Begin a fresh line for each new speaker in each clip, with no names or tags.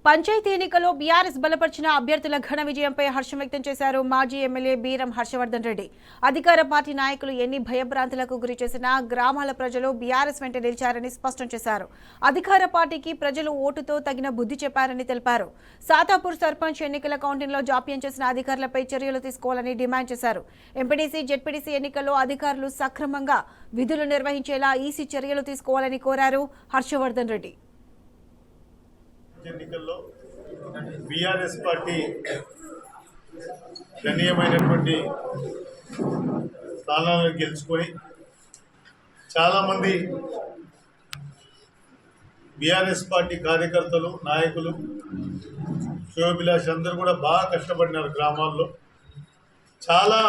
పంచాయతీ ఎన్నికల్లో బీఆర్ఎస్ బలపరిచిన అభ్యర్థుల ఘన విజయంపై హర్షం వ్యక్తం చేశారు మాజీ ఎమ్మెల్యే బీరం హర్షవర్ధన్ రెడ్డి. అధికార పార్టీ నాయకులు ఎన్ని భయభ్రాంతులకు గురి చేసినా గ్రామాల ప్రజలు బీఆర్ఎస్ వెంట నిలిచారని స్పష్టం చేశారు. అధికార పార్టీకి ప్రజలు ఓటుతో తగిన బుద్ధి చెప్పారని తెలిపారు. సాతాపూర్ సర్పంచ్ ఎన్నికల కౌంటింగ్లో జాప్యం చేసిన అధికారులపై చర్యలు తీసుకోవాలని డిమాండ్ చేశారు. ఎంపీడీసీ, జెడ్పీటీసీ ఎన్నికల్లో అధికారులు సక్రమంగా విధులు నిర్వహించేలా ఈసీ చర్యలు తీసుకోవాలని కోరారు హర్షవర్ధన్ రెడ్డి.
ఎన్నికల్లో బీఆర్ఎస్ పార్టీ గణనీయమైనటువంటి స్థానాలను గెలుచుకొని చాలామంది బీఆర్ఎస్ పార్టీ కార్యకర్తలు, నాయకులు, శోభిలాష్ అందరూ కూడా బాగా కష్టపడినారు. గ్రామాల్లో చాలా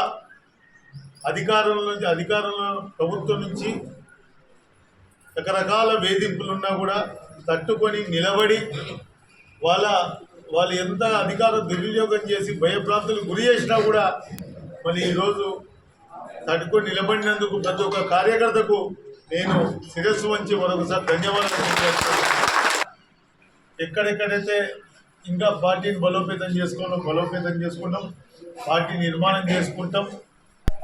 అధికారంలో ప్రభుత్వం నుంచి రకరకాల వేధింపులున్నా కూడా తట్టుకొని నిలబడి వాళ్ళు ఎంత అధికారం దుర్వినియోగం చేసి భయభ్రాంతులు గురి చేసినా కూడా మళ్ళీ ఈరోజు తట్టుకొని నిలబడినందుకు ప్రతి ఒక్క కార్యకర్తకు నేను శిరస్సు వంచి మరొకసారి ధన్యవాదాలు తెలియజేస్తున్నాను. ఎక్కడెక్కడైతే ఇంకా పార్టీని బలోపేతం చేసుకున్నాం, పార్టీ నిర్మాణం చేసుకుంటాం.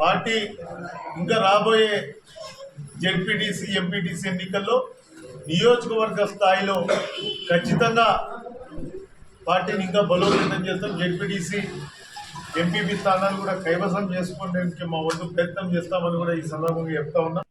పార్టీ ఇంకా రాబోయే జెడ్పీటీసీ, ఎంపీటీసీ ఎన్నికల్లో నియోజకవర్గ స్థాయిలో ఖచ్చితంగా పార్టీని ఇంకా బలోపేతం చేస్తాం. జెడ్పీటీసీ, ఎంపీపీ స్థానాలు కూడా కైవసం చేసుకోవడానికి మా వంతు ప్రయత్నం చేస్తామని కూడా ఈ సందర్భంగా చెప్తా ఉన్నాం.